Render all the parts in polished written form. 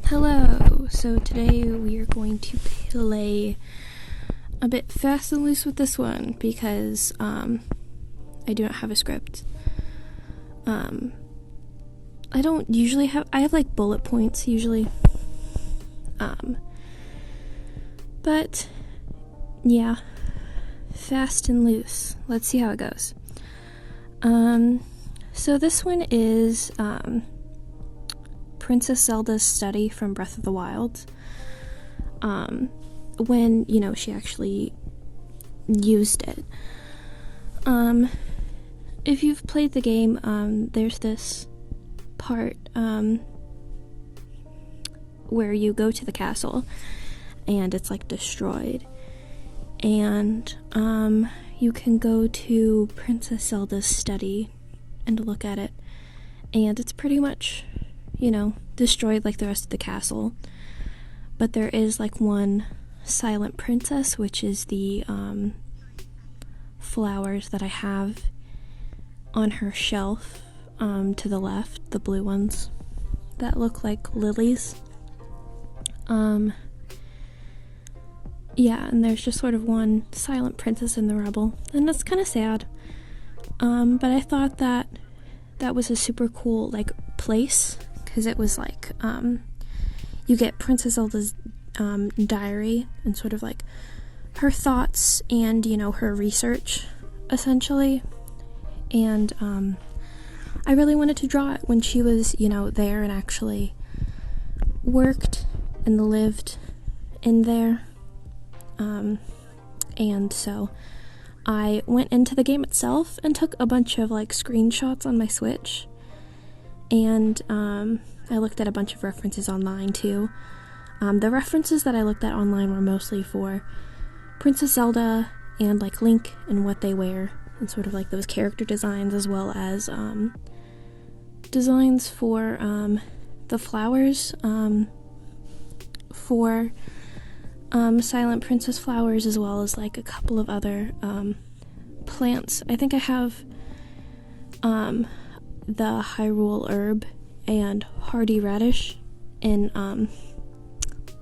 Hello! So today we are going to play a bit fast and loose with this one because I do not have a script. I don't usually I have like bullet points usually. But yeah, fast and loose. Let's see how it goes. So this one is Princess Zelda's study from Breath of the Wild. When, she actually used it. If you've played the game, there's this part, where you go to the castle, and it's, like, destroyed. And, you can go to Princess Zelda's study and look at it. And it's pretty much, destroyed like the rest of the castle. But there is, like, one silent princess, which is the, flowers that I have on her shelf, to the left, the blue ones that look like lilies. Yeah, and there's just sort of one silent princess in the rubble, and that's kind of sad. But I thought that was a super cool, like, place, because it was like, you get Princess Zelda's diary and sort of like her thoughts and, her research, essentially. And I really wanted to draw it when she was, there and actually worked and lived in there. And so I went into the game itself and took a bunch of, like, screenshots on my Switch. And I looked at a bunch of references online, too. The references that I looked at online were mostly for Princess Zelda and, like, Link and what they wear, and sort of, like, those character designs, as well as designs for the flowers, for Silent Princess flowers, as well as, like, a couple of other plants. I think I have the Hyrule herb and hardy radish in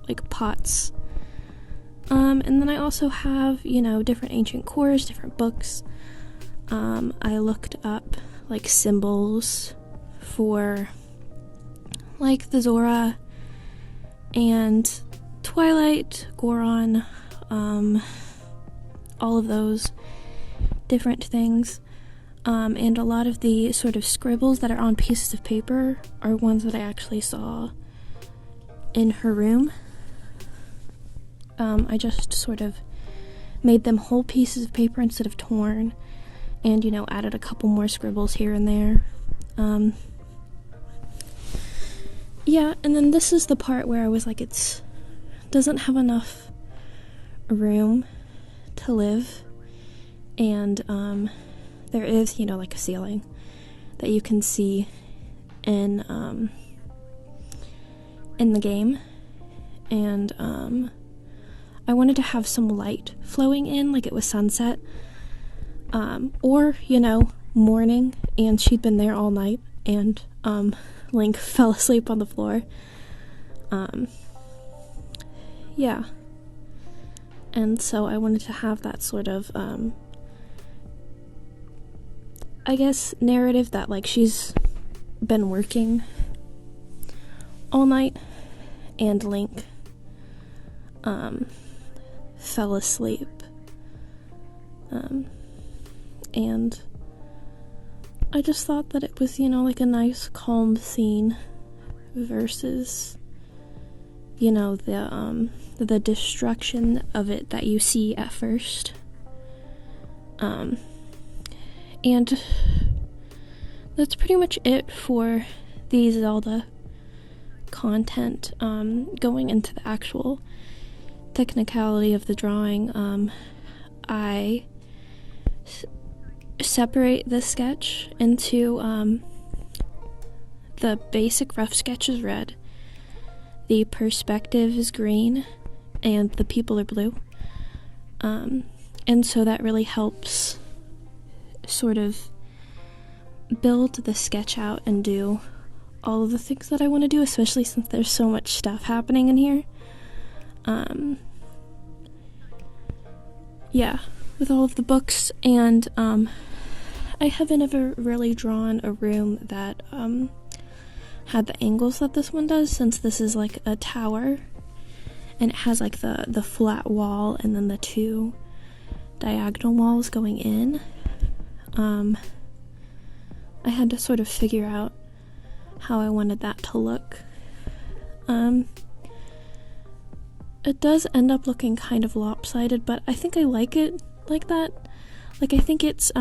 like pots. And then I also have, different ancient cores, different books. I looked up, like, symbols for, like, the Zora and Twilight, Goron, all of those different things. And a lot of the sort of scribbles that are on pieces of paper are ones that I actually saw in her room. I just sort of made them whole pieces of paper instead of torn, and, added a couple more scribbles here and there. Yeah, and then this is the part where I was like, it doesn't have enough room to live, and there is, like, a ceiling that you can see in the game, and I wanted to have some light flowing in, like it was sunset, or, morning, and she'd been there all night, and Link fell asleep on the floor. Yeah, and so I wanted to have that sort of I guess narrative that, like, she's been working all night and Link fell asleep, and I just thought that it was, like, a nice calm scene versus, the destruction of it that you see at first. And that's pretty much it for the Zelda content. Going into the actual technicality of the drawing, I separate the sketch into the basic rough sketch is red, the perspective is green, and the people are blue. And so that really helps sort of build the sketch out and do all of the things that I want to do, especially since there's so much stuff happening in here. Yeah, with all of the books, and I haven't ever really drawn a room that had the angles that this one does, since this is like a tower, and it has like the flat wall and then the two diagonal walls going in. I had to sort of figure out how I wanted that to look. It does end up looking kind of lopsided, but I think I like it like that. Like, I think it's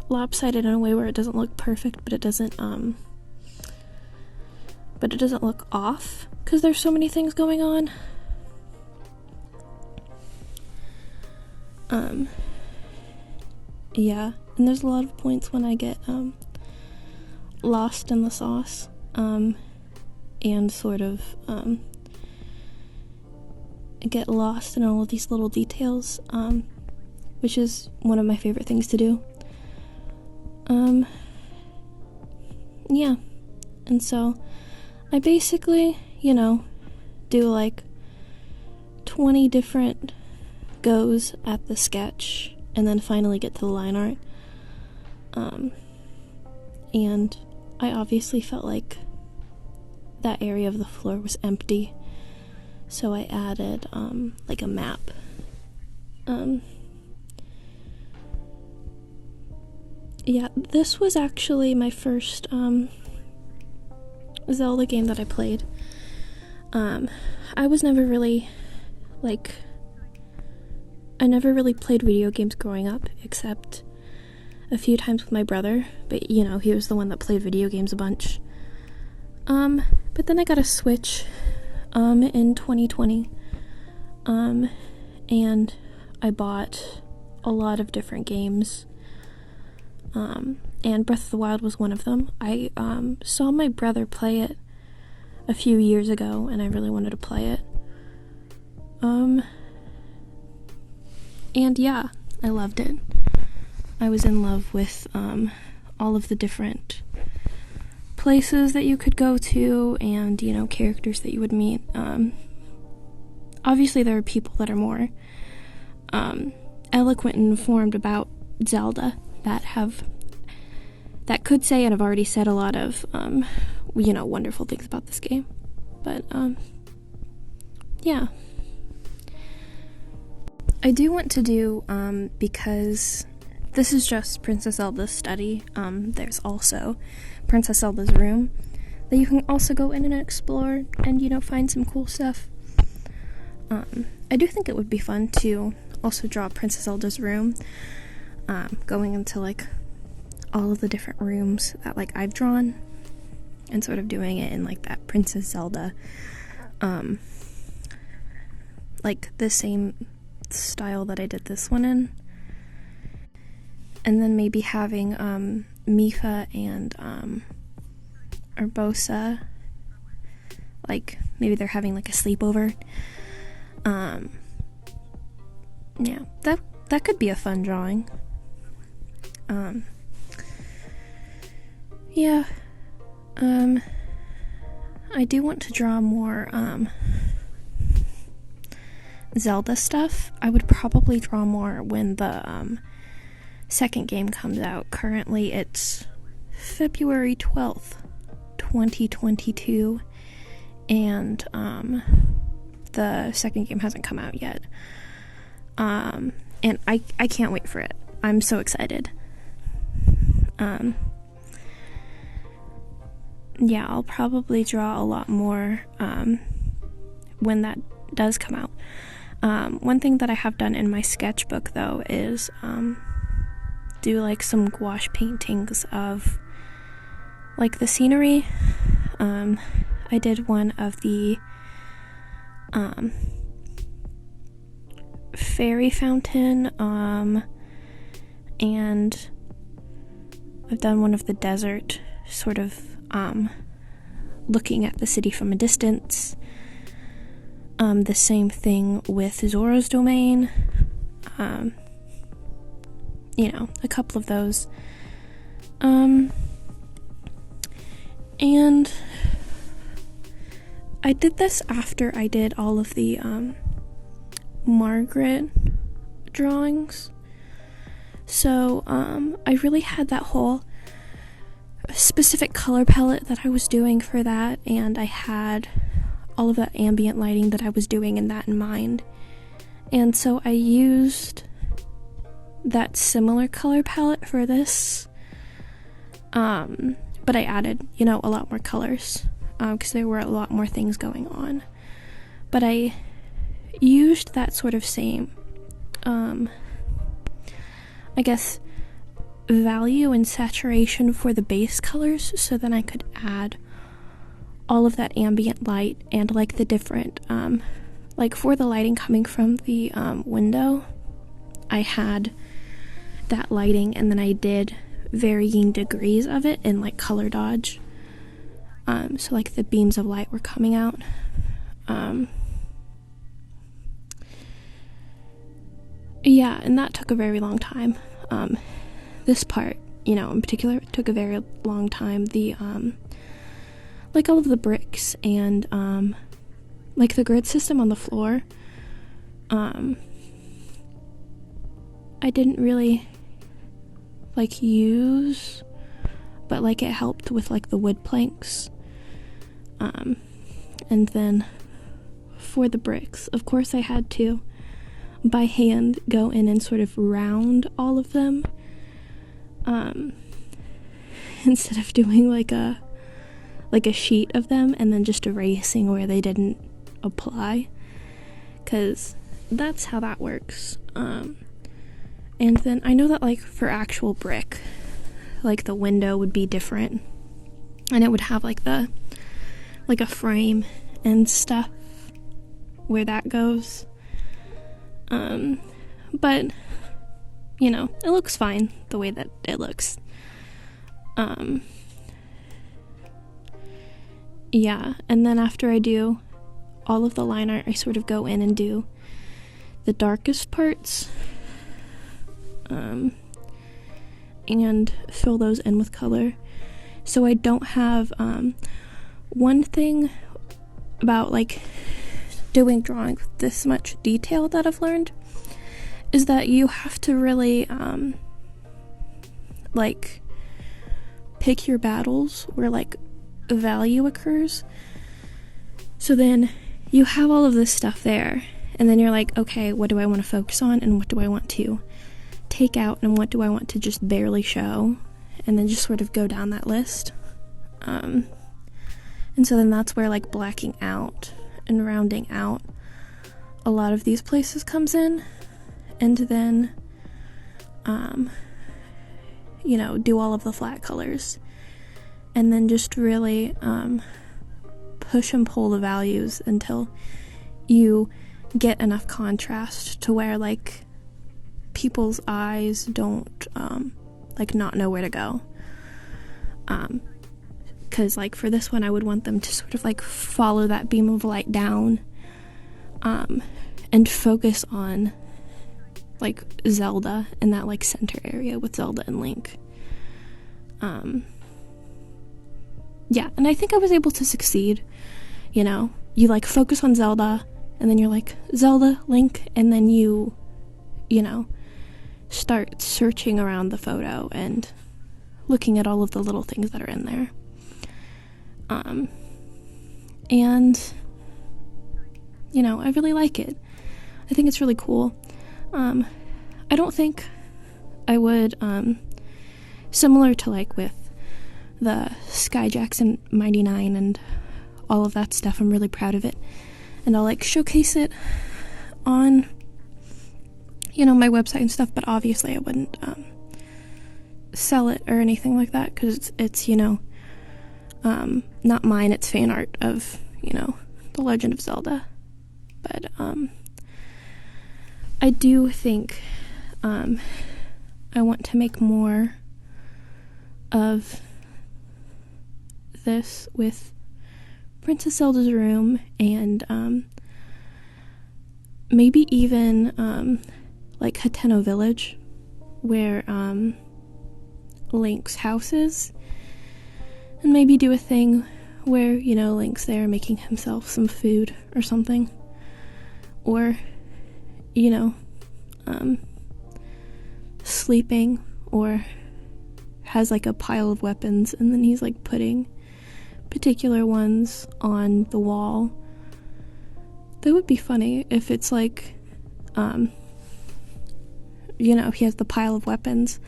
lopsided in a way where it doesn't look perfect, but it doesn't look off, because there's so many things going on. Yeah, and there's a lot of points when I get lost in the sauce, and sort of get lost in all of these little details, which is one of my favorite things to do. Yeah, and so I basically, do like 20 different goes at the sketch, and then finally get to the line art. And I obviously felt like that area of the floor was empty, so I added like a map. Yeah, this was actually my first Zelda game that I played. I was never really I never really played video games growing up, except a few times with my brother, but he was the one that played video games a bunch. But then I got a Switch in 2020, and I bought a lot of different games, and Breath of the Wild was one of them. I saw my brother play it a few years ago, and I really wanted to play it. And yeah, I loved it. I was in love with all of the different places that you could go to, and characters that you would meet. Obviously there are people that are more eloquent and informed about Zelda that could say and have already said a lot of wonderful things about this game. But yeah, I do want to do, because this is just Princess Zelda's study, there's also Princess Zelda's room that you can also go in and explore and, find some cool stuff. I do think it would be fun to also draw Princess Zelda's room, going into, all of the different rooms that, I've drawn, and sort of doing it in, that Princess Zelda, the same style that I did this one in, and then maybe having Mifa and Urbosa, maybe they're having a sleepover. Yeah, that could be a fun drawing. Yeah, I do want to draw more Zelda stuff. I would probably draw more when the second game comes out. Currently it's February 12th, 2022, and the second game hasn't come out yet. And I can't wait for it. I'm so excited. Yeah, I'll probably draw a lot more when that does come out. One thing that I have done in my sketchbook, though, is do some gouache paintings of the scenery. I did one of the fairy fountain, and I've done one of the desert, sort of looking at the city from a distance. The same thing with Zora's Domain. A couple of those. And I did this after I did all of the Margaret drawings. So I really had that whole specific color palette that I was doing for that, and I had all of that ambient lighting that I was doing in that in mind. And so I used that similar color palette for this, but I added, a lot more colors, because there were a lot more things going on. But I used that sort of same, I guess, value and saturation for the base colors, so then I could add all of that ambient light and like the different, like for the lighting coming from the window, I had that lighting, and then I did varying degrees of it in like color dodge. So like the beams of light were coming out. Yeah, and that took a very long time. This part, in particular, took a very long time. The, like all of the bricks and, like the grid system on the floor, I didn't really, like, use, but, like, it helped with, like, the wood planks. And then for the bricks, of course I had to, by hand, go in and sort of round all of them, instead of doing like a sheet of them and then just erasing where they didn't apply, because that's how that works. And then I know that like for actual brick, like the window would be different, and it would have like a frame and stuff where that goes. But it looks fine the way that it looks. Yeah, and then after I do all of the line art, I sort of go in and do the darkest parts, and fill those in with color. So I don't have, one thing about like doing drawing with this much detail that I've learned is that you have to really, like, pick your battles where like value occurs. So then you have all of this stuff there, and then you're like, okay, what do I want to focus on, and what do I want to take out, and what do I want to just barely show, and then just sort of go down that list. And so then that's where like blacking out and rounding out a lot of these places comes in, and then do all of the flat colors, and then just really push and pull the values until you get enough contrast to where like people's eyes don't like not know where to go. Because like for this one I would want them to sort of like follow that beam of light down, and focus on like Zelda in that like center area with Zelda and Link. Yeah, and I think I was able to succeed. You like focus on Zelda, and then you're like, Zelda, Link, and then you start searching around the photo and looking at all of the little things that are in there. And I really like it. I think it's really cool. I don't think I would, similar to like with the Sky Jackson Mighty 9 and all of that stuff, I'm really proud of it, and I'll like showcase it on my website and stuff, but obviously I wouldn't sell it or anything like that, because it's not mine, it's fan art of The Legend of Zelda. But I do think I want to make more of this with Princess Zelda's room, and maybe even like Hateno Village, where Link's house is. And maybe do a thing where, you know, Link's there making himself some food or something. Or, you know, sleeping, or has like a pile of weapons and then he's like putting particular ones on the wall. That would be funny if it's like, you know, he has the pile of weapons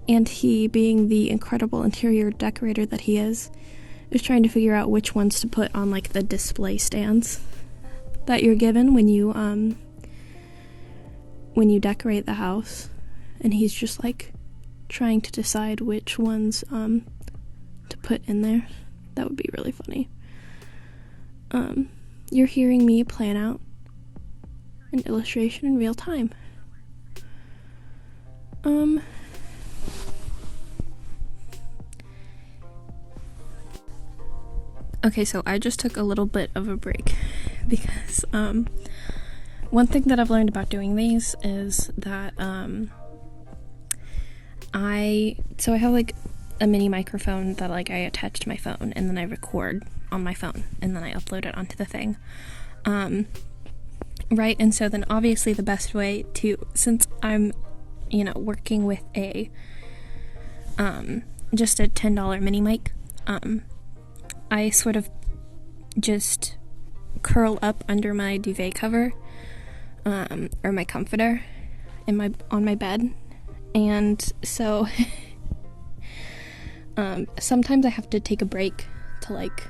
and he, being the incredible interior decorator that he is trying to figure out which ones to put on like the display stands that you're given when you decorate the house, and he's just like trying to decide which ones to put in there. That would be really funny. You're hearing me plan out an illustration in real time. Okay, so I just took a little bit of a break because one thing that I've learned about doing these is that I have like a mini microphone that like I attach to my phone, and then I record on my phone and then I upload it onto the thing. Right, and so then obviously the best way to, since I'm, you know, working with a just a $10 mini mic, I sort of just curl up under my duvet cover, or my comforter on my bed, and so sometimes I have to take a break to like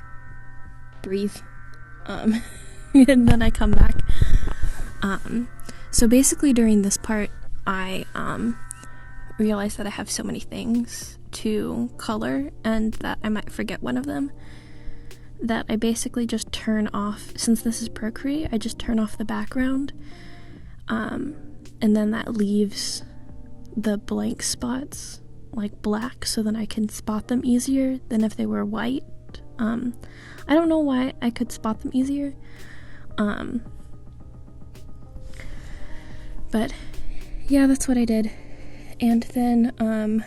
breathe, and then I come back. So basically during this part, I realized that I have so many things to color and that I might forget one of them, that I basically just turn off, since this is Procreate, I just turn off the background, and then that leaves the blank spots like black, so then I can spot them easier than if they were white. I don't know why I could spot them easier, but yeah, that's what I did. And then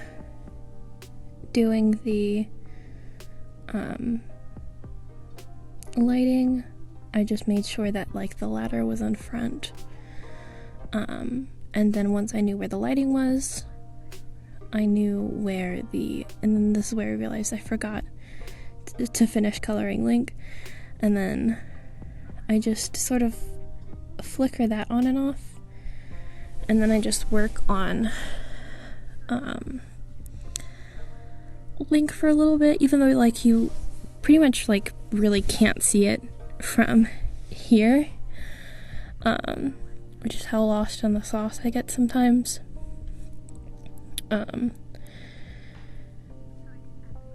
doing the lighting, I just made sure that like the ladder was in front, and then once I knew where the lighting was, I knew where and then this is where I realized I forgot to finish coloring Link, and then I just sort of flicker that on and off, and then I just work on Link for a little bit, even though like you pretty much like really can't see it from here, which is how lost in the sauce I get sometimes.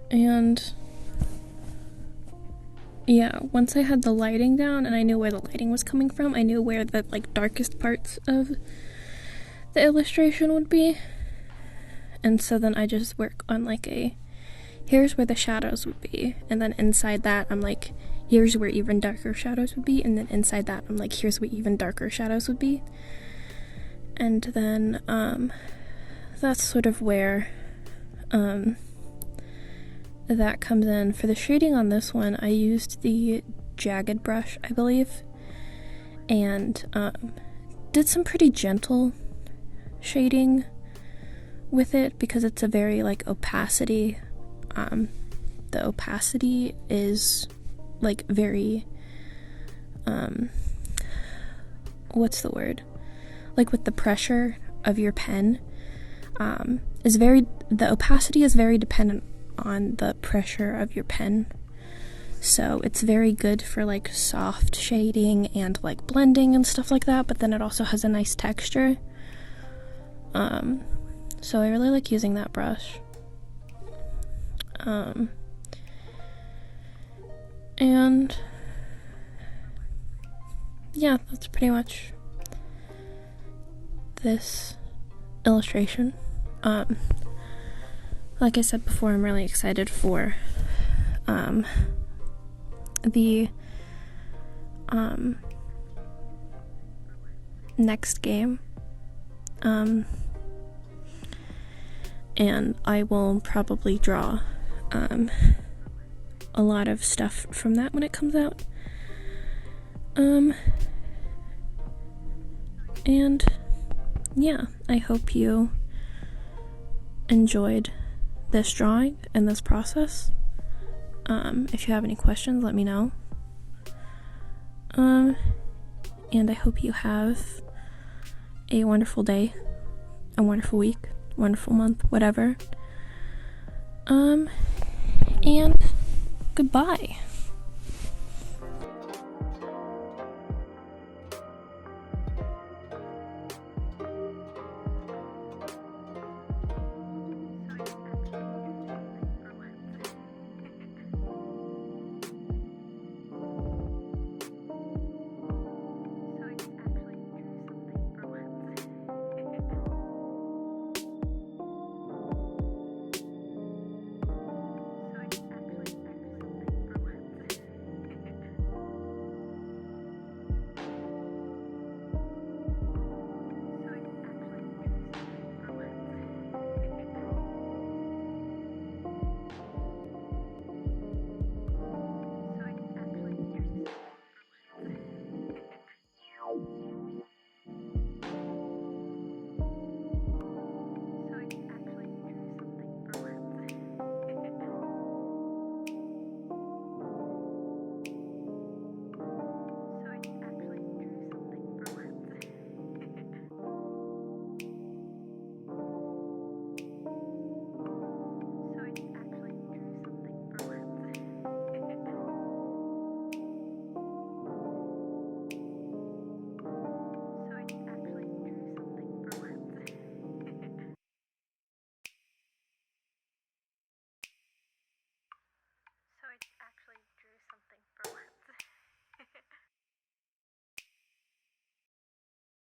And yeah, once I had the lighting down and I knew where the lighting was coming from, I knew where the like darkest parts of the illustration would be, and so then I just work on like here's where the shadows would be, and then inside that I'm like, here's where even darker shadows would be, and then inside that I'm like, here's where even darker shadows would be. And then that's sort of where that comes in. For the shading on this one, I used the jagged brush, I believe, and did some pretty gentle shading with it because it's a very like opacity. The opacity is like very what's the word? Like with the pressure of your pen, the opacity is very dependent on the pressure of your pen. So it's very good for like soft shading and like blending and stuff like that, but then it also has a nice texture. So I really like using that brush. And yeah, that's pretty much this illustration. Like I said before, I'm really excited for the next game, and I will probably draw a lot of stuff from that when it comes out. And yeah, I hope you enjoyed this drawing and this process. If you have any questions, let me know. And I hope you have a wonderful day, a wonderful week, wonderful month, whatever. And goodbye.